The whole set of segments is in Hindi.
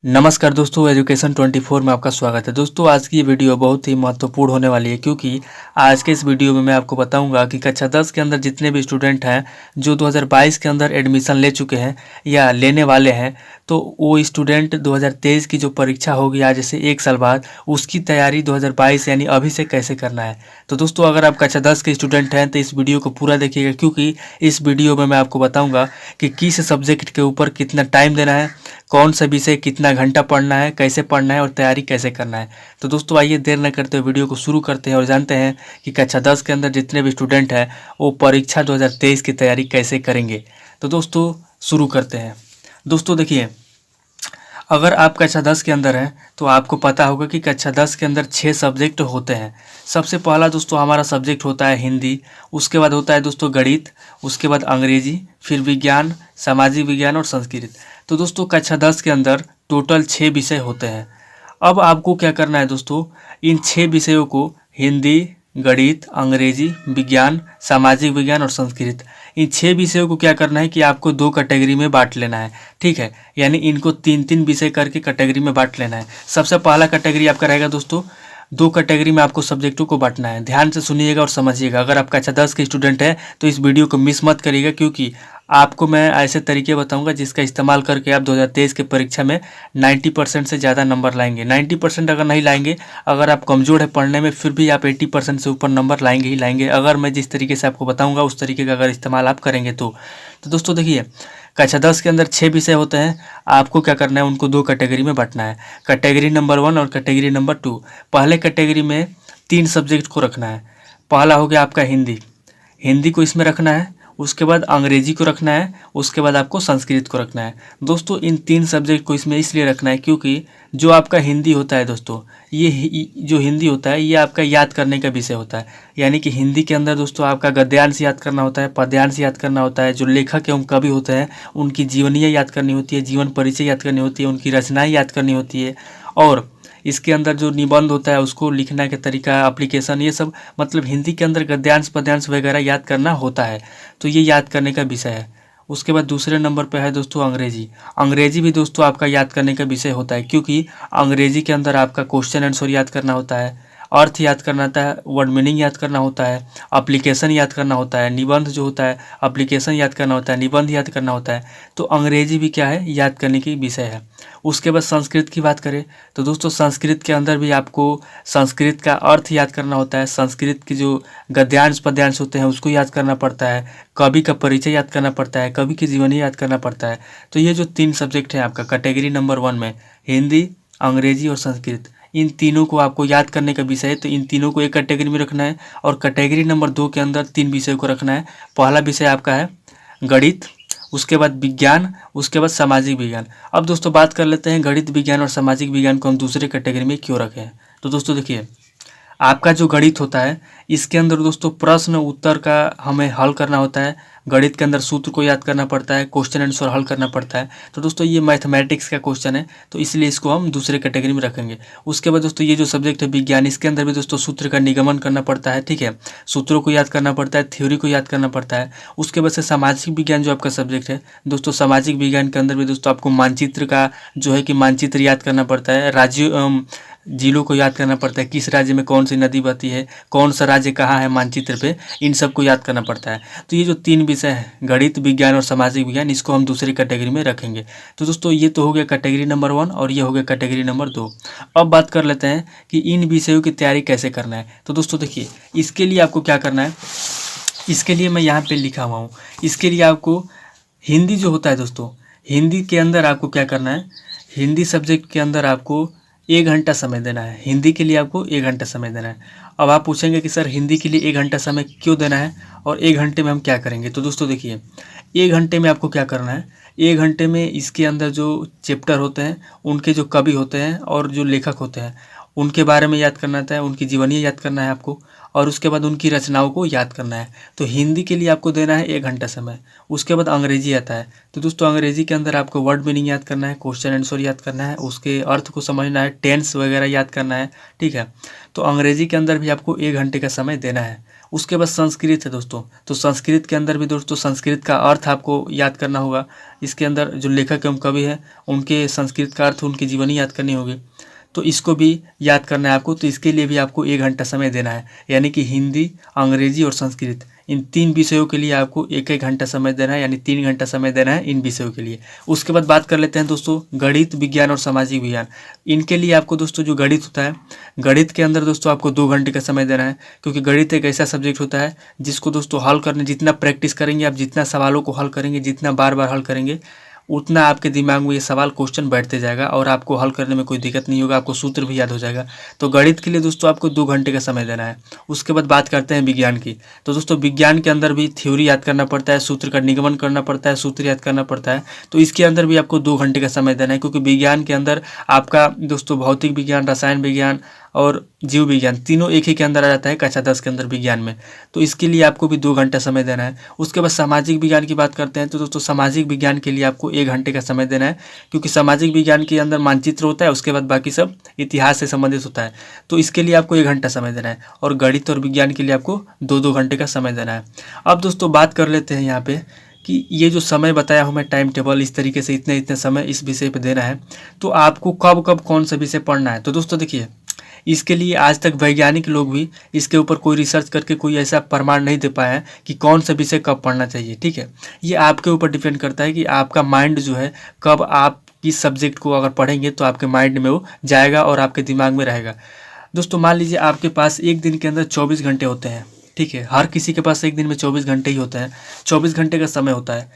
नमस्कार दोस्तों, एजुकेशन 24 में आपका स्वागत है। दोस्तों, आज की ये वीडियो बहुत ही महत्वपूर्ण होने वाली है क्योंकि आज के इस वीडियो में मैं आपको बताऊंगा कि कक्षा 10 के अंदर जितने भी स्टूडेंट हैं जो 2022 के अंदर एडमिशन ले चुके हैं या लेने वाले हैं, तो वो स्टूडेंट 2023 की जो परीक्षा होगी आज से 1 साल बाद, उसकी तैयारी 2022 यानी अभी से कैसे करना है। तो दोस्तों, अगर आप कक्षा 10 के स्टूडेंट हैं तो इस वीडियो को पूरा देखिएगा क्योंकि इस वीडियो में मैं आपको बताऊँगा कि किस सब्जेक्ट के ऊपर कितना टाइम देना है, कौन सा विषय कितना घंटा पढ़ना है, कैसे पढ़ना है और तैयारी कैसे करना है। तो दोस्तों, आइए देर न करते हुए वीडियो को शुरू करते हैं और जानते हैं कि कक्षा 10 के अंदर जितने भी स्टूडेंट हैं वो परीक्षा 2023 की तैयारी कैसे करेंगे। तो दोस्तों, शुरू करते हैं। दोस्तों देखिए, अगर आप कक्षा 10 के अंदर हैं तो आपको पता होगा कि कक्षा 10 के अंदर 6 सब्जेक्ट होते हैं। सबसे पहला दोस्तों हमारा सब्जेक्ट होता है हिंदी, उसके बाद होता है दोस्तों गणित, उसके बाद अंग्रेजी, फिर विज्ञान, सामाजिक विज्ञान और संस्कृत। तो दोस्तों, कक्षा 10 के अंदर टोटल 6 विषय होते हैं। अब आपको क्या करना है दोस्तों, इन 6 विषयों को हिंदी, गणित, अंग्रेजी, विज्ञान, सामाजिक विज्ञान और संस्कृत, इन 6 विषयों को क्या करना है कि आपको 2 कैटेगरी में बांट लेना है। ठीक है, यानी इनको 3-3 विषय करके कैटेगरी में बांट लेना है। सबसे पहला कैटेगरी आपका रहेगा दोस्तों, 2 कैटेगरी में आपको सब्जेक्टों को बांटना है। ध्यान से सुनिएगा और समझिएगा। अगर आप कक्षा 10 के स्टूडेंट हैं तो इस वीडियो को मिस मत करिएगा क्योंकि आपको मैं ऐसे तरीके बताऊंगा जिसका इस्तेमाल करके आप 2023 के परीक्षा में 90% से ज़्यादा नंबर लाएंगे। 90% अगर नहीं लाएंगे, अगर आप कमज़ोर है पढ़ने में, फिर भी आप 80% से ऊपर नंबर लाएंगे ही लाएंगे, अगर मैं जिस तरीके से आपको बताऊंगा उस तरीके का अगर इस्तेमाल आप करेंगे तो। दोस्तों देखिए, कक्षा 10 के अंदर 6 विषय होते हैं। आपको क्या करना है, उनको 2 कैटेगरी में बांटना है, कैटेगरी नंबर 1 और कैटेगरी नंबर 2। पहले कैटेगरी में 3 सब्जेक्ट को रखना है। पहला हो गया आपका हिंदी, हिंदी को इसमें रखना है। उसके बाद अंग्रेजी को रखना है, उसके बाद आपको संस्कृत को रखना है। दोस्तों, इन 3 सब्जेक्ट को इसमें इसलिए रखना है क्योंकि जो आपका हिंदी होता है दोस्तों, जो हिंदी होता है ये आपका याद करने का विषय होता है। यानी कि हिंदी के अंदर दोस्तों आपका गद्यांश याद करना होता है, पद्यांश याद करना होता है, जो लेखक एवं कवि होते हैं उनकी जीवनीय याद करनी होती है, जीवन परिचय याद करनी होती है, उनकी रचनाएँ याद करनी होती है, और इसके अंदर जो निबंध होता है उसको लिखने का तरीका, एप्लीकेशन, ये सब मतलब हिंदी के अंदर गद्यांश पद्यांश वगैरह याद करना होता है। तो ये याद करने का विषय है। उसके बाद दूसरे नंबर पे है दोस्तों अंग्रेजी। अंग्रेजी भी दोस्तों आपका याद करने का विषय होता है क्योंकि अंग्रेजी के अंदर आपका क्वेश्चन आंसर याद करना होता है, अर्थ याद करना होता है, वर्ड मीनिंग याद करना होता है, एप्लीकेशन याद करना होता है, निबंध जो होता है एप्लीकेशन याद करना होता है, निबंध याद करना होता है। तो अंग्रेजी भी क्या है, याद करने की विषय है। उसके बाद संस्कृत की बात करें तो दोस्तों संस्कृत के अंदर भी आपको संस्कृत का अर्थ याद करना होता है, संस्कृत की जो गद्यांश पद्यांश होते हैं उसको याद करना पड़ता है, कवि का परिचय याद करना पड़ता है, कवि की जीवनी याद करना पड़ता है। तो ये जो 3 सब्जेक्ट हैं आपका कैटेगरी नंबर 1 में, हिंदी, अंग्रेजी और संस्कृत, इन तीनों को आपको याद करने का विषय है। तो इन तीनों को एक कैटेगरी में रखना है और कैटेगरी नंबर 2 के अंदर 3 विषय को रखना है। पहला विषय आपका है गणित, उसके बाद विज्ञान, उसके बाद सामाजिक विज्ञान। अब दोस्तों बात कर लेते हैं गणित, विज्ञान और सामाजिक विज्ञान को हम दूसरे कैटेगरी में क्यों रखे हैं। तो दोस्तों देखिए, आपका जो गणित होता है इसके अंदर दोस्तों प्रश्न उत्तर का हमें हल करना होता है। गणित के अंदर सूत्र को याद करना पड़ता है, क्वेश्चन आंसर हल करना पड़ता है। तो दोस्तों ये मैथमेटिक्स का क्वेश्चन है, तो इसलिए इसको हम दूसरे कैटेगरी में रखेंगे। उसके बाद दोस्तों ये जो सब्जेक्ट है विज्ञान, इसके अंदर भी दोस्तों सूत्र का निगमन करना पड़ता है। ठीक है, सूत्रों को याद करना पड़ता है, थ्योरी को याद करना पड़ता है। उसके बाद से सामाजिक विज्ञान जो आपका सब्जेक्ट है दोस्तों, सामाजिक विज्ञान के अंदर भी दोस्तों आपको मानचित्र का जो है कि मानचित्र याद करना पड़ता है, राज्य जिलों को याद करना पड़ता है, किस राज्य में कौन सी नदी बहती है, कौन सा राज्य कहाँ है मानचित्र पे, इन सब को याद करना पड़ता है। तो ये जो 3 विषय हैं गणित, विज्ञान और सामाजिक विज्ञान, इसको हम दूसरी कैटेगरी में रखेंगे। तो दोस्तों ये तो हो गया कैटेगरी नंबर 1 और ये हो गया कैटेगरी नंबर 2। अब बात कर लेते हैं कि इन विषयों की तैयारी कैसे करना है। तो दोस्तों देखिए, इसके लिए आपको क्या करना है, इसके लिए मैं यहाँ पर लिखा हुआ हूँ। इसके लिए आपको हिंदी जो होता है दोस्तों, हिंदी के अंदर आपको क्या करना है, हिंदी सब्जेक्ट के अंदर आपको 1 घंटा समय देना है। हिंदी के लिए आपको 1 घंटा समय देना है। अब आप पूछेंगे कि सर हिंदी के लिए 1 घंटा समय क्यों देना है और 1 घंटे में हम क्या करेंगे। तो दोस्तों देखिए, 1 घंटे में आपको क्या करना है, 1 घंटे में इसके अंदर जो चैप्टर होते हैं, उनके जो कवि होते हैं और जो लेखक होते हैं, उनके बारे में याद करना है, उनकी जीवनी याद करना है आपको, और उसके बाद उनकी रचनाओं को याद करना है। तो हिंदी के लिए आपको देना है 1 घंटा समय। उसके बाद अंग्रेजी आता है, तो दोस्तों अंग्रेजी के अंदर आपको वर्ड मीनिंग याद करना है, क्वेश्चन आंसर याद करना है, उसके अर्थ को समझना है, टेंस वगैरह याद करना है, ठीक है। तो अंग्रेजी के अंदर भी आपको 1 घंटे का समय देना है। उसके बाद संस्कृत है दोस्तों, तो संस्कृत के अंदर भी दोस्तों संस्कृत का अर्थ आपको याद करना होगा। इसके अंदर जो लेखक एवं कवि है उनके संस्कृत का अर्थ, उनकी जीवनी याद करनी होगी, तो इसको भी याद करना है आपको। तो इसके लिए भी आपको 1 घंटा समय देना है, यानी कि हिंदी, अंग्रेजी और संस्कृत, इन 3 विषयों के लिए आपको 1-1 घंटा समय देना है, यानी 3 घंटा समय देना है इन विषयों के लिए। उसके बाद बात कर लेते हैं दोस्तों गणित, विज्ञान और सामाजिक विज्ञान। इनके लिए आपको दोस्तों जो गणित होता है, गणित के अंदर दोस्तों आपको 2 घंटे का समय देना है, क्योंकि गणित एक ऐसा सब्जेक्ट होता है जिसको दोस्तों हल करने, जितना प्रैक्टिस करेंगे आप, जितना सवालों को हल करेंगे, जितना बार बार हल करेंगे, उतना आपके दिमाग में ये सवाल क्वेश्चन बैठते जाएगा और आपको हल करने में कोई दिक्कत नहीं होगा, आपको सूत्र भी याद हो जाएगा। तो गणित के लिए दोस्तों आपको 2 घंटे का समय देना है। उसके बाद बात करते हैं विज्ञान की। तो दोस्तों विज्ञान के अंदर भी थ्योरी याद करना पड़ता है, सूत्र का निगमन करना पड़ता है, सूत्र याद करना पड़ता है। तो इसके अंदर भी आपको 2 घंटे का समय देना है, क्योंकि विज्ञान के अंदर आपका दोस्तों भौतिक विज्ञान, रसायन विज्ञान और जीव विज्ञान तीनों एक ही के अंदर आ जाता है कक्षा 10 के अंदर विज्ञान में। तो इसके लिए आपको भी 2 घंटा समय देना है। उसके बाद सामाजिक विज्ञान की बात करते हैं, तो दोस्तों सामाजिक विज्ञान के लिए आपको 1 घंटे का समय देना है, क्योंकि सामाजिक विज्ञान के अंदर मानचित्र होता है, उसके बाद बाकी सब इतिहास से संबंधित होता है। तो इसके लिए आपको 1 घंटा समय देना है, और गणित और विज्ञान के लिए आपको 2-2 घंटे का समय देना है। अब दोस्तों बात कर लेते हैं यहाँ पे कि ये जो समय बताया हूँ मैं, टाइम टेबल, इस तरीके से इतने इतने समय इस विषय पे देना है, तो आपको कब कब कौन सा विषय पढ़ना है। तो दोस्तों देखिए, इसके लिए आज तक वैज्ञानिक लोग भी इसके ऊपर कोई रिसर्च करके कोई ऐसा प्रमाण नहीं दे पाया है कि कौन सा विषय कब पढ़ना चाहिए, ठीक है। ये आपके ऊपर डिपेंड करता है कि आपका माइंड जो है कब आप किस सब्जेक्ट को अगर पढ़ेंगे तो आपके माइंड में वो जाएगा और आपके दिमाग में रहेगा। दोस्तों मान लीजिए आपके पास एक दिन के अंदर 24 घंटे होते हैं, ठीक है। हर किसी के पास एक दिन में 24 घंटे ही होते हैं, 24 घंटे का समय होता है।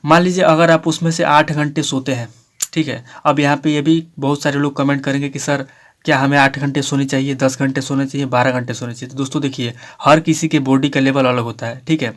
मान लीजिए अगर आप उसमें से 8 घंटे सोते हैं, ठीक है। अब यहाँ पे ये भी बहुत सारे लोग कमेंट करेंगे कि सर क्या हमें 8 घंटे सोनी चाहिए, 10 घंटे सोने चाहिए, 12 घंटे सोने चाहिए। तो दोस्तों देखिए, हर किसी के बॉडी का लेवल अलग होता है, ठीक है।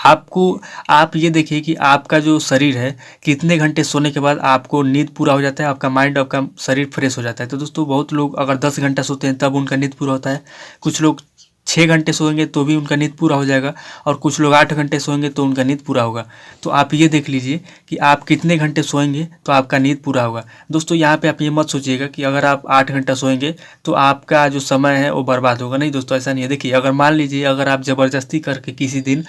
आप ये देखिए कि आपका जो शरीर है कितने घंटे सोने के बाद आपको नींद पूरा हो जाता है, आपका माइंड, आपका शरीर फ्रेश हो जाता है। तो दोस्तों बहुत लोग अगर 10 घंटा सोते हैं तब उनका नींद पूरा होता है, कुछ लोग 6 घंटे सोएंगे तो भी उनका नींद पूरा हो जाएगा, और कुछ लोग 8 घंटे सोएंगे तो उनका नींद पूरा होगा। तो आप ये देख लीजिए कि आप कितने घंटे सोएंगे तो आपका नींद पूरा होगा। दोस्तों यहाँ पे आप ये मत सोचिएगा कि अगर आप 8 घंटा सोएंगे तो आपका जो समय है वो बर्बाद होगा, नहीं दोस्तों, ऐसा नहीं है। देखिए, अगर मान लीजिए अगर आप ज़बरदस्ती करके किसी दिन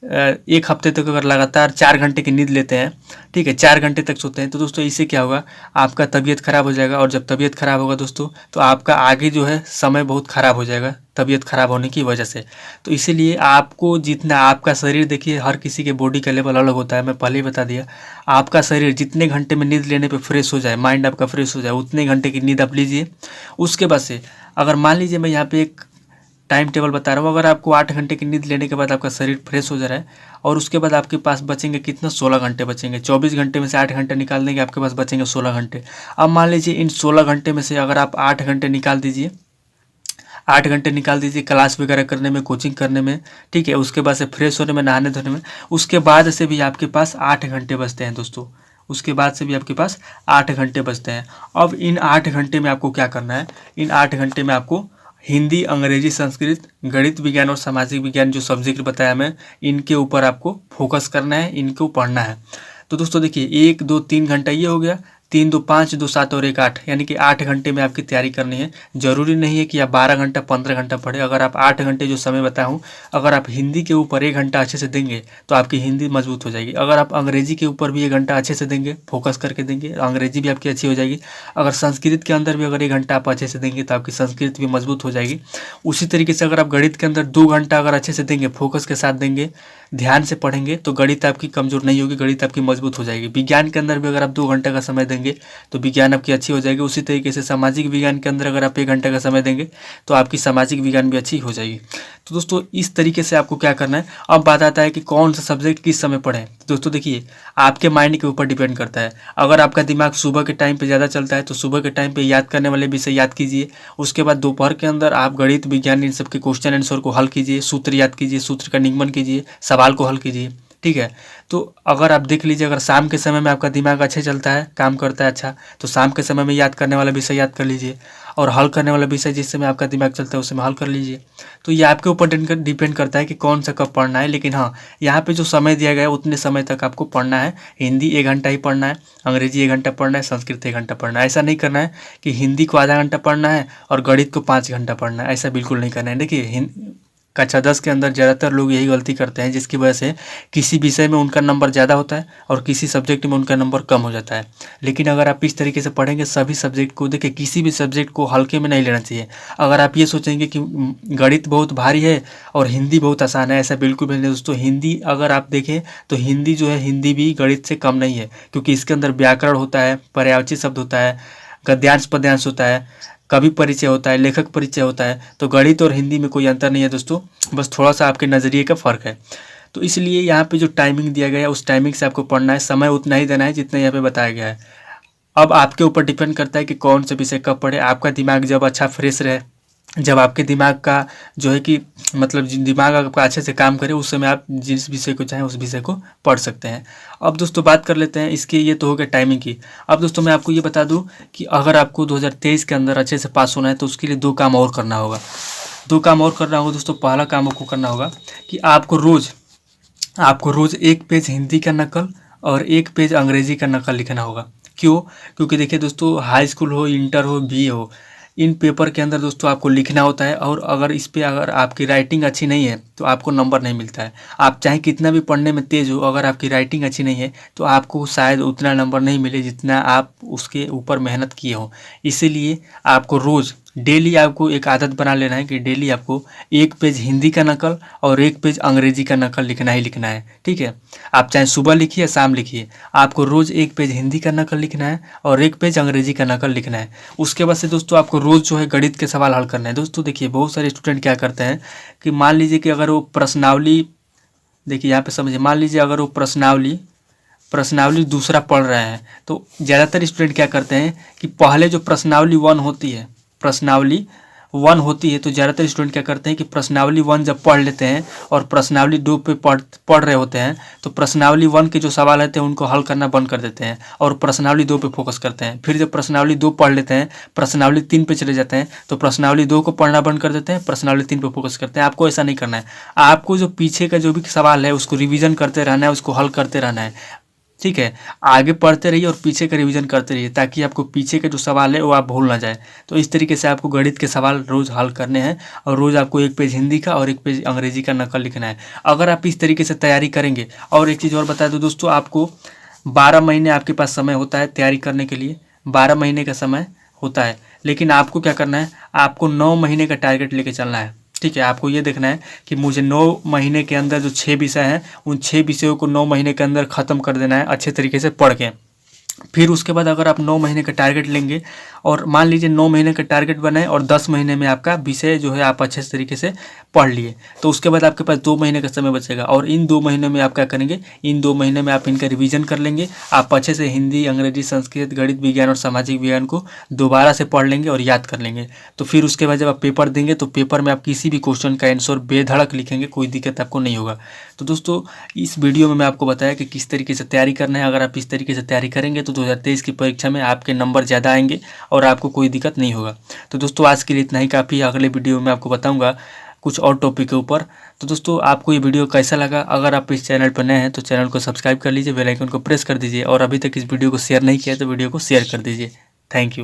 1 हफ्ते तक अगर लगातार 4 घंटे की नींद लेते हैं, ठीक है, 4 घंटे तक सोते हैं, तो दोस्तों इससे क्या होगा, आपका तबीयत खराब हो जाएगा, और जब तबीयत खराब होगा दोस्तों तो आपका आगे जो है समय बहुत खराब हो जाएगा तबीयत खराब होने की वजह से। तो इसीलिए आपको जितना, आपका शरीर देखिए हर किसी के बॉडी का लेवल अलग होता है, मैं पहले ही बता दिया। आपका शरीर जितने घंटे में नींद लेने पे फ्रेश हो जाए, माइंड आपका फ्रेश हो जाए, उतने घंटे की नींद आप लीजिए। उसके बाद से अगर मान लीजिए मैं यहाँ पे एक टाइम टेबल बता रहा हूँ, अगर आपको 8 घंटे की नींद लेने के बाद आपका शरीर फ्रेश हो जा रहा है, और उसके बाद आपके पास बचेंगे कितना, 16 घंटे बचेंगे। 24 घंटे में से 8 घंटे निकाल देंगे, आपके पास बचेंगे 16 घंटे। अब मान लीजिए इन 16 घंटे में से अगर आप 8 घंटे निकाल दीजिए, 8 घंटे निकाल दीजिए क्लास वगैरह करने में, कोचिंग करने में, ठीक है, उसके बाद से फ्रेश होने में, नहाने धोने में, उसके बाद से भी आपके पास 8 घंटे बचते हैं दोस्तों। उसके बाद से भी आपके पास 8 घंटे बचते हैं। अब इन 8 घंटे में आपको क्या करना है, इन 8 घंटे में आपको हिंदी, अंग्रेजी, संस्कृत, गणित, विज्ञान और सामाजिक विज्ञान जो सब्जेक्ट बताया मैं, इनके ऊपर आपको फोकस करना है, इनको पढ़ना है। तो दोस्तों देखिए, 1 2 3 घंटा ये हो गया, 3 2 5 2 7 और 1 8, यानी कि 8 घंटे में आपकी तैयारी करनी है। जरूरी नहीं है कि आप 12 घंटा 15 घंटा पढ़े। अगर आप 8 घंटे जो समय बताया हूँ, अगर आप हिंदी के ऊपर 1 घंटा अच्छे से देंगे तो आपकी हिंदी मजबूत हो जाएगी। अगर आप अंग्रेजी के ऊपर भी 1 घंटा अच्छे से देंगे, फोकस करके देंगे, अंग्रेजी भी आपकी अच्छी हो जाएगी। अगर संस्कृत के अंदर भी अगर 1 घंटा आप अच्छे से देंगे तो आपकी संस्कृत भी मजबूत हो जाएगी। उसी तरीके से अगर आप गणित के अंदर 2 घंटा अगर अच्छे से देंगे, फोकस के साथ देंगे, ध्यान से पढ़ेंगे, तो गणित आपकी कमजोर नहीं होगी, गणित आपकी मजबूत हो जाएगी। विज्ञान के अंदर भी अगर आप 2 घंटे का समय देंगे तो विज्ञान आपकी अच्छी हो जाएगी। उसी तरीके से सामाजिक विज्ञान के अंदर अगर आप 1 घंटे का समय देंगे तो आपकी सामाजिक विज्ञान भी अच्छी हो जाएगी। तो दोस्तों इस तरीके से आपको क्या करना है। अब बात आता है कि कौन सा सब्जेक्ट किस समय पढ़ें। दोस्तों देखिए, आपके माइंड के ऊपर डिपेंड करता है। अगर आपका दिमाग सुबह के टाइम पे ज़्यादा चलता है तो सुबह के टाइम पे याद करने वाले विषय याद कीजिए। उसके बाद दोपहर के अंदर आप गणित, विज्ञान, इन सब के क्वेश्चन आंसर को हल कीजिए, सूत्र याद कीजिए, सूत्र का निगमन कीजिए, सवाल को हल कीजिए, ठीक है। तो अगर आप देख लीजिए, अगर शाम के समय में आपका दिमाग अच्छे चलता है, काम करता है अच्छा, तो शाम के समय में याद करने वाला विषय याद कर लीजिए, और हल करने वाला विषय जिस समय आपका दिमाग चलता है उस समय हल कर लीजिए। तो ये आपके ऊपर डिपेंड करता है कि कौन सा कब पढ़ना है। लेकिन हाँ, यहाँ पे जो समय दिया गया है उतने समय तक आपको पढ़ना है। हिंदी 1 घंटा ही पढ़ना है, अंग्रेजी 1 घंटा पढ़ना है, संस्कृत 1 घंटा पढ़ना है। ऐसा नहीं करना है कि हिंदी को आधा घंटा पढ़ना है और गणित को 5 घंटा पढ़ना है, ऐसा बिल्कुल नहीं करना है। देखिए, कक्षा 10 के अंदर ज़्यादातर लोग यही गलती करते हैं, जिसकी वजह से किसी विषय में उनका नंबर ज़्यादा होता है और किसी सब्जेक्ट में उनका नंबर कम हो जाता है। लेकिन अगर आप इस तरीके से पढ़ेंगे सभी सब्जेक्ट को, देखिए किसी भी सब्जेक्ट को हल्के में नहीं लेना चाहिए। अगर आप ये सोचेंगे कि गणित बहुत भारी है और हिंदी बहुत आसान है, ऐसा बिल्कुल भी नहीं दोस्तों। हिंदी अगर आप देखें तो हिंदी जो है, हिंदी भी गणित से कम नहीं है, क्योंकि इसके अंदर व्याकरण होता है, पर्यायवाची शब्द होता है, गद्यांश पद्यांश होता है, कवि परिचय होता है, लेखक परिचय होता है। तो गणित और हिंदी में कोई अंतर नहीं है दोस्तों, बस थोड़ा सा आपके नज़रिए का फ़र्क है। तो इसलिए यहाँ पे जो टाइमिंग दिया गया है उस टाइमिंग से आपको पढ़ना है, समय उतना ही देना है जितना यहाँ पे बताया गया है। अब आपके ऊपर डिपेंड करता है कि कौन से विषय कब पढ़े। आपका दिमाग जब अच्छा फ्रेश रहे, जब आपके दिमाग का जो है कि मतलब दिमाग आपका अच्छे से काम करे, उस समय आप जिस विषय को चाहें उस विषय को पढ़ सकते हैं। अब दोस्तों बात कर लेते हैं इसकी, ये तो हो गया टाइमिंग की। अब दोस्तों मैं आपको ये बता दूं कि अगर आपको 2023 के अंदर अच्छे से पास होना है तो उसके लिए 2 काम और करना होगा। 2 काम और करना होगा दोस्तों। पहला काम आपको करना होगा कि आपको रोज़ 1 पेज हिंदी का नकल और 1 पेज अंग्रेजी का नकल लिखना होगा। क्यों? क्योंकि देखिए दोस्तों, हाई स्कूल हो, इंटर हो, बीए हो, इन पेपर के अंदर दोस्तों आपको लिखना होता है, और अगर इस पे अगर आपकी राइटिंग अच्छी नहीं है तो आपको नंबर नहीं मिलता है। आप चाहे कितना भी पढ़ने में तेज़ हो, अगर आपकी राइटिंग अच्छी नहीं है तो आपको शायद उतना नंबर नहीं मिले जितना आप उसके ऊपर मेहनत किए हो। इसीलिए आपको रोज़ डेली आपको एक आदत बना लेना है कि डेली आपको 1 पेज हिंदी का नकल और 1 पेज अंग्रेजी का नकल लिखना ही लिखना है। ठीक है, आप चाहे सुबह लिखिए या शाम लिखिए, आपको रोज़ 1 पेज हिंदी का नकल लिखना है और 1 पेज अंग्रेजी का नकल लिखना है। उसके बाद से दोस्तों आपको रोज़ जो है गणित के सवाल हल करना है। दोस्तों देखिए, बहुत सारे स्टूडेंट क्या करते हैं कि मान लीजिए कि अगर वो प्रश्नावली, देखिए यहाँ पे समझिए, मान लीजिए अगर वो प्रश्नावली दूसरा पढ़ रहे हैं, तो ज़्यादातर स्टूडेंट क्या करते हैं कि पहले जो प्रश्नावली 1 होती है तो ज़्यादातर स्टूडेंट क्या करते हैं कि प्रश्नावली 1 जब पढ़ लेते हैं और प्रश्नावली 2 पे पढ़ रहे होते हैं, तो प्रश्नावली 1 के जो सवाल रहते हैं उनको हल करना बंद कर देते हैं और प्रश्नावली 2 पे फोकस करते हैं। फिर जब प्रश्नावली 2 पढ़ लेते हैं, प्रश्नावली 3 पे चले जाते हैं, तो प्रश्नावली 2 को पढ़ना बंद कर देते हैं, प्रश्नावली 3 पे फोकस करते हैं। आपको ऐसा नहीं करना है। आपको जो पीछे का जो भी सवाल है उसको रिविज़न करते रहना है, उसको हल करते रहना है। ठीक है, आगे पढ़ते रहिए और पीछे का रिवीजन करते रहिए, ताकि आपको पीछे के जो सवाल है वो आप भूल ना जाए। तो इस तरीके से आपको गणित के सवाल रोज़ हल करने हैं और रोज़ आपको 1 पेज हिंदी का और 1 पेज अंग्रेजी का नकल लिखना है। अगर आप इस तरीके से तैयारी करेंगे, और एक चीज़ और बता दूँ दोस्तों, आपको 12 महीने आपके पास समय होता है तैयारी करने के लिए, 12 महीने का समय होता है। लेकिन आपको क्या करना है, आपको 9 महीने का टारगेट लेके चलना है। ठीक है, आपको ये देखना है कि मुझे 9 महीने के अंदर जो 6 विषय हैं उन 6 विषयों को 9 महीने के अंदर ख़त्म कर देना है अच्छे तरीके से पढ़ के। फिर उसके बाद अगर आप 9 महीने का टारगेट लेंगे, और मान लीजिए 9 महीने का टारगेट बनाए और 10 महीने में आपका विषय जो है आप अच्छे तरीके से पढ़ लिए, तो उसके बाद आपके पास 2 महीने का समय बचेगा। और इन 2 महीनों में आप क्या करेंगे, इन 2 महीने में आप इनका रिवीजन कर लेंगे। आप अच्छे से हिंदी, अंग्रेजी, संस्कृत, गणित, विज्ञान और सामाजिक विज्ञान को दोबारा से पढ़ लेंगे और याद कर लेंगे। तो फिर उसके बाद जब आप पेपर देंगे तो पेपर में आप किसी भी क्वेश्चन का आंसर बेधड़क लिखेंगे, कोई दिक्कत आपको नहीं होगा। तो दोस्तों, इस वीडियो में मैं आपको बताया कि किस तरीके से तैयारी करना है। अगर आप इस तरीके से तैयारी करेंगे तो 2023 की परीक्षा में आपके नंबर ज़्यादा आएंगे और आपको कोई दिक्कत नहीं होगा। तो दोस्तों, आज के लिए इतना ही काफ़ी है। अगले वीडियो में आपको बताऊंगा कुछ और टॉपिक के ऊपर। तो दोस्तों, आपको ये वीडियो कैसा लगा? अगर आप इस चैनल पर नए हैं तो चैनल को सब्सक्राइब कर लीजिए, बेल आइकन को प्रेस कर दीजिए, और अभी तक इस वीडियो को शेयर नहीं किया तो वीडियो को शेयर कर दीजिए। Thank you.